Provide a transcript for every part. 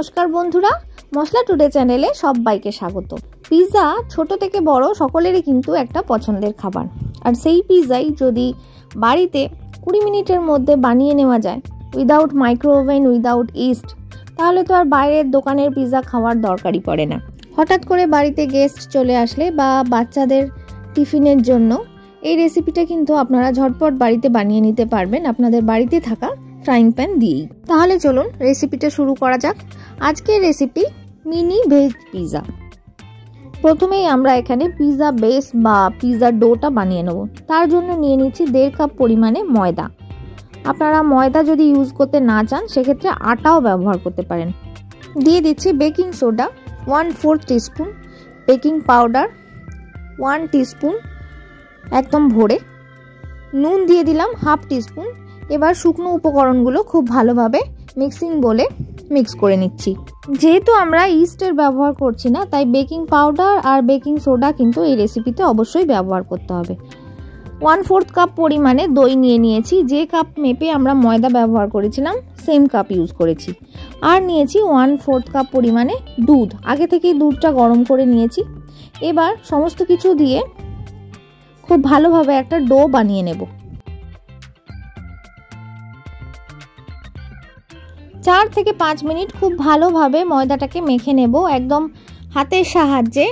নমস্কার বন্ধুরা, মশলা টুডে চ্যানেলে সবাইকে স্বাগত। পিৎজা ছোট থেকে বড় সকলেরই কিন্তু একটা পছন্দের খাবার। আর সেই পিৎজাই যদি বাড়িতে 20 মিনিটের মধ্যে বানিয়ে নেওয়া যায় without micro oven, without east, তাহলে তো আর বাইরের দোকানের পিৎজা খাওয়ার দরকারই পড়ে না। হঠাৎ করে বাড়িতে গেস্ট চলে আসলে বা বাচ্চাদের টিফিনের জন্য এই রেসিপিটা কিন্তু আপনারা ঝটপট বাড়িতে বানিয়ে নিতে পারবেন আপনাদের বাড়িতে থাকা ফ্রাইং প্যান দিয়েই। তাহলে চলুন রেসিপিটা শুরু করা যাক। আজকের রেসিপি মিনি ভেজ পিৎজা। প্রথমেই আমরা এখানে পিৎজা বেস বা পিৎজা ডোটা বানিয়ে নেব। তার জন্য নিয়ে নিচ্ছি 1.5 কাপ পরিমাণে ময়দা। আপনারা ময়দা যদি ইউজ করতে না চান সেক্ষেত্রে আটাও ব্যবহার করতে পারেন। দিয়ে দিচ্ছি baking soda 1/4 teaspoon, baking powder 1 teaspoon একদম ভরে, নুন দিয়ে দিলাম 1/2 টিস্পুন। এবার শুকনো উপকরণগুলো খুব ভালোভাবে মিক্সিং বলে মিক্স করে নিচ্ছি। যেহেতু আমরা ইস্টের ব্যবহার করছি না, তাই বেকিং পাউডার আর বেকিং সোডা কিন্তু এই রেসিপিতে অবশ্যই ব্যবহার করতে হবে। 1/4 কাপ পরিমাণে দই নিয়ে নিয়েছি। যে কাপ মেপে আমরা ময়দা ব্যবহার করেছিলাম সেম কাপ ইউজ করেছি। আর নিয়েছি 1/4 কাপ পরিমাণে দুধ। আগে থেকেই দুধটা গরম করে নিয়েছি। এবার সমস্ত কিছু দিয়ে খুব ভালোভাবে একটা ডো বানিয়ে নেব। 4 থেকে 5 মিনিট খুব ভালোভাবে ময়দাটাকে মেখে নেব। একদম হাতের সাহায্যে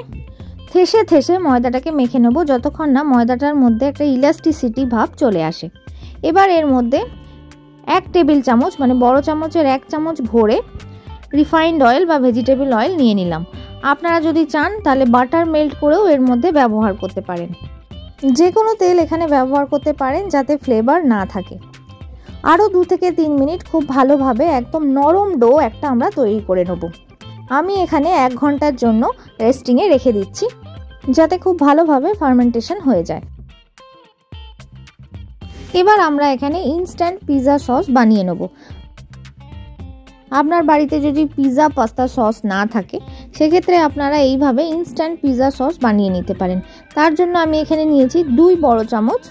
থেসে থেসে ময়দাটাকে মেখে নেব যতক্ষণ না ময়দাটার মধ্যে একটা ইলাস্টিসিটি ভাব চলে আসে। এবার এর মধ্যে 1 টেবিল চামচ মানে বড় চামচের 1 চামচ ভরে রিফাইন্ড অয়েল বা ভেজিটেবল অয়েল নিয়ে নিলাম। আপনারা যদি চান তাহলে বাটার মেল্ট করেও এর মধ্যে ব্যবহার করতে পারেন। যে কোনো তেল এখানে ব্যবহার করতে পারেন যাতে ফ্লেভার না থাকে। আরও 2 থেকে 3 মিনিট খুব ভালোভাবে একদম নরম ডো একটা আমরা তৈরি করে নেব। আমি এখানে 1 ঘন্টার জন্য রেস্টিংয়ে রেখে দিচ্ছি যাতে খুব ভালোভাবে ফার্মেন্টেশন হয়ে যায়। এবার আমরা এখানে ইনস্ট্যান্ট পিৎজা সস বানিয়ে নেব। আপনার বাড়িতে যদি পিৎজা পাস্তা সস না থাকে সেক্ষেত্রে আপনারা এইভাবে ইনস্ট্যান্ট পিৎজা সস বানিয়ে নিতে পারেন। তার জন্য আমি এখানে নিয়েছি 2 বড় চামচ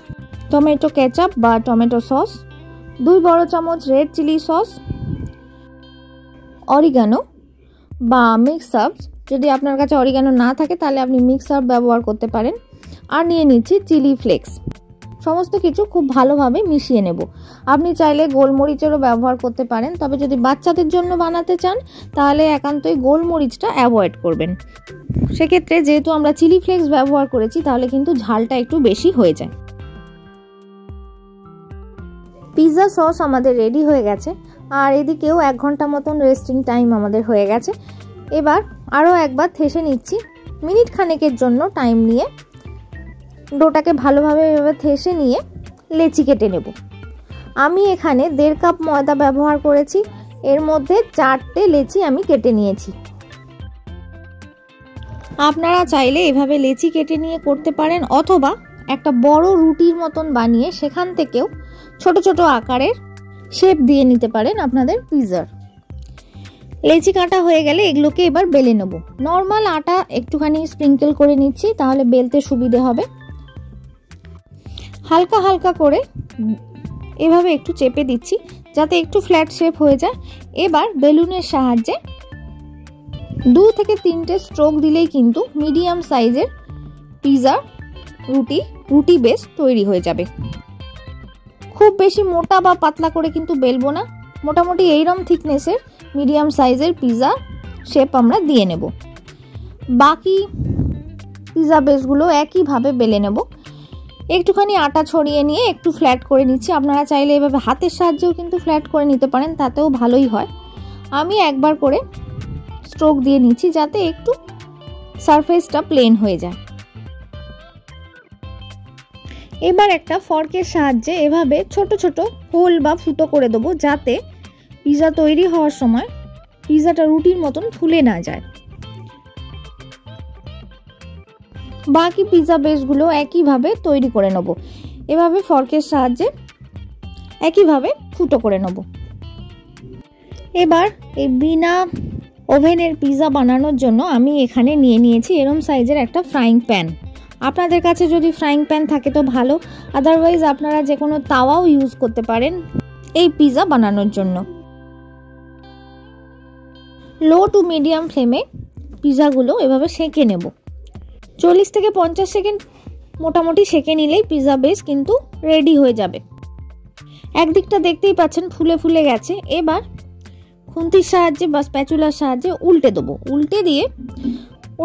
টমেটো কেচাপ বা টমেটো সস, 2 বড় চামচ রেড চিলি সস, অরিগানো বা মিক্স হার্বস, যদি আপনার কাছে অরিগানো না থাকে তাহলে আপনি মিক্স হার্ব ব্যবহার করতে পারেন। আর নিয়ে নিচ্ছি চিলি ফ্লেক্স। সমস্ত কিছু খুব ভালোভাবে মিশিয়ে নেব। আপনি চাইলে গোলমরিচেরও ব্যবহার করতে পারেন, তবে যদি বাচ্চাদের জন্য বানাতে চান তাহলে একান্তই গোলমরিচটা অ্যাভয়েড করবেন। সেক্ষেত্রে যেহেতু আমরা চিলি ফ্লেক্স ব্যবহার করেছি তাহলে কিন্তু ঝালটা একটু বেশি হয়ে যায়। পিৎজা সস আমাদের রেডি হয়ে গেছে আর এদিকেও 1 ঘন্টা মতন রেস্টিং টাইম আমাদের হয়ে গেছে। এবার আরও একবার থেসে নিচ্ছি মিনিট খানেকের জন্য টাইম নিয়ে। ডোটাকে ভালোভাবে এভাবে থেসে নিয়ে লেচি কেটে নেব। আমি এখানে 1.5 কাপ ময়দা ব্যবহার করেছি, এর মধ্যে 4টে লেচি আমি কেটে নিয়েছি। আপনারা চাইলে এভাবে লেচি কেটে নিয়ে করতে পারেন, অথবা একটা বড় রুটির মতন বানিয়ে সেখান থেকেও ছোট ছোট আকারের শেপ দিয়ে নিতে পারেন আপনাদের পিৎজার। লেচি কাটা হয়ে গেলে এগুলোকে এবার বেলে নেব। নর্মাল আটা একটুখানি স্প্রিঙ্কেল করে নিচ্ছি, তাহলে বেলতে সুবিধে হবে। হালকা হালকা করে এভাবে একটু চেপে দিচ্ছি যাতে একটু ফ্ল্যাট শেপ হয়ে যায়। এবার বেলুনের সাহায্যে 2 থেকে 3টে স্ট্রোক দিলেই কিন্তু মিডিয়াম সাইজের পিৎজা রুটি বেস তৈরি হয়ে যাবে। খুব বেশি মোটা বা পাতলা করে কিন্তু বেলবো না, মোটামুটি এইরকম থিকনেসের মিডিয়াম সাইজের পিৎজা শেপ আমরা দিয়ে নেব। বাকি পিৎজা বেসগুলো একইভাবে বেলে নেব। একটুখানি আটা ছড়িয়ে নিয়ে একটু ফ্ল্যাট করে নিচ্ছি। আপনারা চাইলে এভাবে হাতের সাহায্যেও কিন্তু ফ্ল্যাট করে নিতে পারেন, তাতেও ভালোই হয়। আমি একবার করে স্ট্রোক দিয়ে নিচ্ছি যাতে একটু সারফেসটা প্লেন হয়ে যায়। এবার একটা ফর্কের সাহায্যে এভাবে ছোট ছোট হোল বা ফুটো করে দেবো যাতে পিৎজা তৈরি হওয়ার সময় পিৎজাটা রুটির মতন ফুলে না যায়। বাকি পিৎজা বেসগুলো একইভাবে তৈরি করে নেব। এভাবে ফর্কের সাহায্যে একইভাবে ফুটো করে নেব। এবার এই বিনা ওভেনের পিৎজা বানানোর জন্য আমি এখানে নিয়ে নিয়েছি এরম সাইজের একটা ফ্রাইং প্যান। আপনাদের কাছে যদি ফ্রাইং প্যান থাকে তো ভালো, আদারওয়াইজ আপনারা যে কোনো তাওয়াও ইউজ করতে পারেন এই পিৎজা বানানোর জন্য। লো টু মিডিয়াম ফ্লেমে পিৎজাগুলো এভাবে সেঁকে নেব। 40 থেকে 50 সেকেন্ড মোটামুটি সেঁকে নিলেই পিৎজা বেস কিন্তু রেডি হয়ে যাবে। একদিকটা দেখতেই পাচ্ছেন ফুলে ফুলে গেছে। এবার খুন্তির সাহায্যে বা স্প্যাচুলার সাহায্যে উল্টে দেবো। উল্টে দিয়ে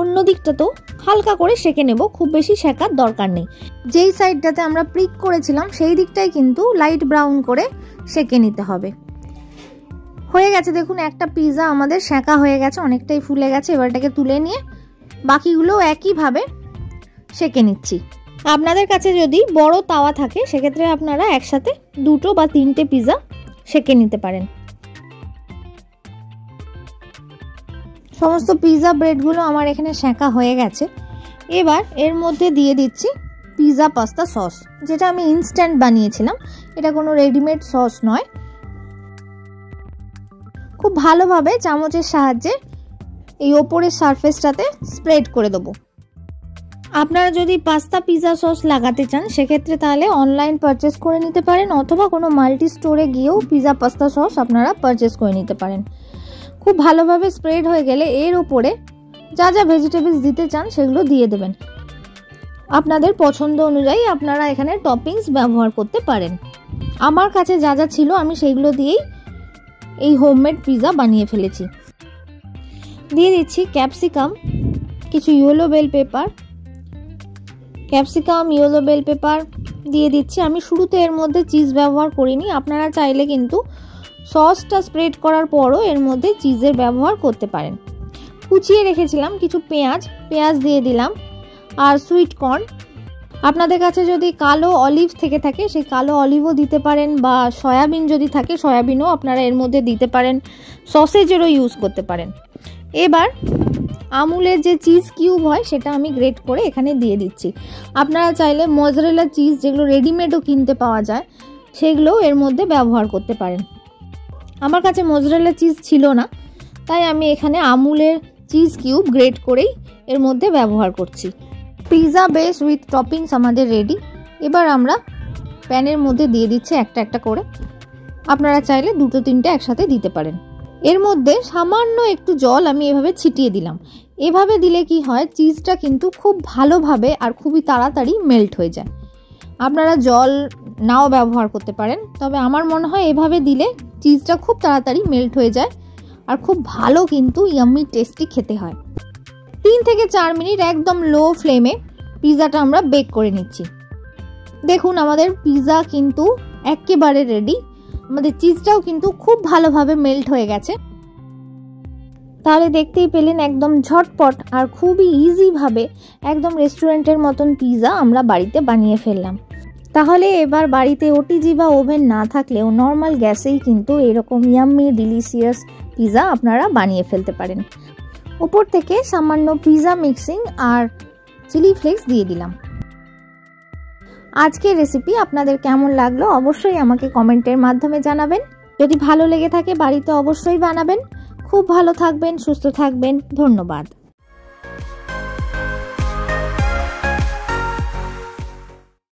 অন্য দিকটা তো হালকা করে সেঁকে নেব, খুব বেশি সেঁকার দরকার নেই। যেই সাইডটাতে আমরা প্রিক করেছিলাম সেই দিকটাই কিন্তু লাইট ব্রাউন করে সেঁকে নিতে হবে। হয়ে গেছে, দেখুন একটা পিৎজা আমাদের সেঁকা হয়ে গেছে, অনেকটাই ফুলে গেছে। এবার এটাকে তুলে নিয়ে বাকিগুলো একইভাবে সেঁকে নিচ্ছি। আপনাদের কাছে যদি বড় তাওয়া থাকে সেক্ষেত্রে আপনারা একসাথে 2 বা 3টে পিৎজা সেঁকে নিতে পারেন। সমস্ত পিৎজা ব্রেডগুলো আমার এখানে সেঁকা হয়ে গেছে। এবার এর মধ্যে দিয়ে দিচ্ছি পিৎজা পাস্তা সস, যেটা আমি ইনস্ট্যান্ট বানিয়েছিলাম। এটা কোনো রেডিমেড সস নয়। খুব ভালোভাবে চামচের সাহায্যে এই ওপরের সারফেসটাতে স্প্রেড করে দেবো। আপনারা যদি পাস্তা পিৎজা সস লাগাতে চান সেক্ষেত্রে তাহলে অনলাইন পারচেস করে নিতে পারেন, অথবা কোনো মাল্টি স্টোরে গিয়েও পিৎজা পাস্তা সস আপনারা পারচেস করে নিতে পারেন। খুব ভালোভাবে স্প্রেড হয়ে গেলে এর উপরে যা যা ভেজিটেবলস দিতে চান সেগুলো দিয়ে দেবেন। আপনাদের পছন্দ অনুযায়ী আপনারা এখানে টপিংস ব্যবহার করতে পারেন। আমার কাছে যা যা ছিল আমি সেইগুলো দিয়েই এই হোমমেড পিৎজা বানিয়ে ফেলেছি। দিয়ে দিচ্ছি ক্যাপসিকাম, কিছু yellow bell pepper, capsicum yellow bell pepper দিয়ে দিচ্ছি। আমি শুরুতে এর মধ্যে চিজ ব্যবহার করিনি, আপনারা চাইলে কিন্তু সসটা স্প্রেড করার পরও এর মধ্যে চিজের ব্যবহার করতে পারেন। কুচিয়ে রেখেছিলাম কিছু পেঁয়াজ দিয়ে দিলাম, আর সুইট কর্ন। আপনাদের কাছে যদি কালো অলিভ থেকে থাকে সেই কালো অলিভও দিতে পারেন, বা সয়াবিন যদি থাকে সয়াবিনও আপনারা এর মধ্যে দিতে পারেন, সসেজেরও ইউজ করতে পারেন। এবার আমুলের যে চিজ কিউব হয় সেটা আমি গ্রেট করে এখানে দিয়ে দিচ্ছি। আপনারা চাইলে মজরেলা চিজ, যেগুলো রেডিমেডও কিনতে পাওয়া যায়, সেগুলোও এর মধ্যে ব্যবহার করতে পারেন। আমার কাছে মজরেলা চিজ ছিল না, তাই আমি এখানে আমুলের চিজ কিউব গ্রেট করেই এর মধ্যে ব্যবহার করছি। পিৎজা বেস উইথ টপিংস আমাদের রেডি। এবার আমরা প্যানের মধ্যে দিয়ে দিচ্ছি একটা একটা করে। আপনারা চাইলে 2-3টে একসাথে দিতে পারেন। এর মধ্যে সামান্য একটু জল আমি এভাবে ছিটিয়ে দিলাম। এভাবে দিলে কি হয়, চিজটা কিন্তু খুব ভালোভাবে আর খুবই তাড়াতাড়ি মেল্ট হয়ে যায়। আপনারা জল নাও ব্যবহার করতে পারেন, তবে আমার মনে হয় এভাবে দিলে চিজটা খুব তাড়াতাড়ি মেল্ট হয়ে যায় আর খুব ভালো কিন্তু ইয়াম্মি টেস্টি খেতে হয়। 3 থেকে 4 মিনিট একদম লো ফ্লেমে পিৎজাটা আমরা বেক করে নিচ্ছি। দেখুন আমাদের পিৎজা কিন্তু একেবারে রেডি। আমাদের চিজটাও কিন্তু খুব ভালোভাবে মেল্ট হয়ে গেছে। তাহলে দেখতেই পেলেন একদম ঝটপট আর খুবই ইজিভাবে একদম রেস্টুরেন্টের মতন পিৎজা আমরা বাড়িতে বানিয়ে ফেললাম। তাহলে এবার বাড়িতে ওটিজি বা ওভেন না থাকলেও নর্মাল গ্যাসেই কিন্তু এরকম ইয়াম্মি ডিলিশিয়াস পিৎজা আপনারা বানিয়ে ফেলতে পারেন। উপর থেকে সামান্য পিৎজা মিক্সিং আর চিলি ফ্লেক্স দিয়ে দিলাম। আজকের রেসিপি আপনাদের কেমন লাগলো অবশ্যই আমাকে কমেন্টের মাধ্যমে জানাবেন। যদি ভালো লেগে থাকে বাড়িতে অবশ্যই বানাবেন। খুব ভালো থাকবেন, সুস্থ থাকবেন। ধন্যবাদ।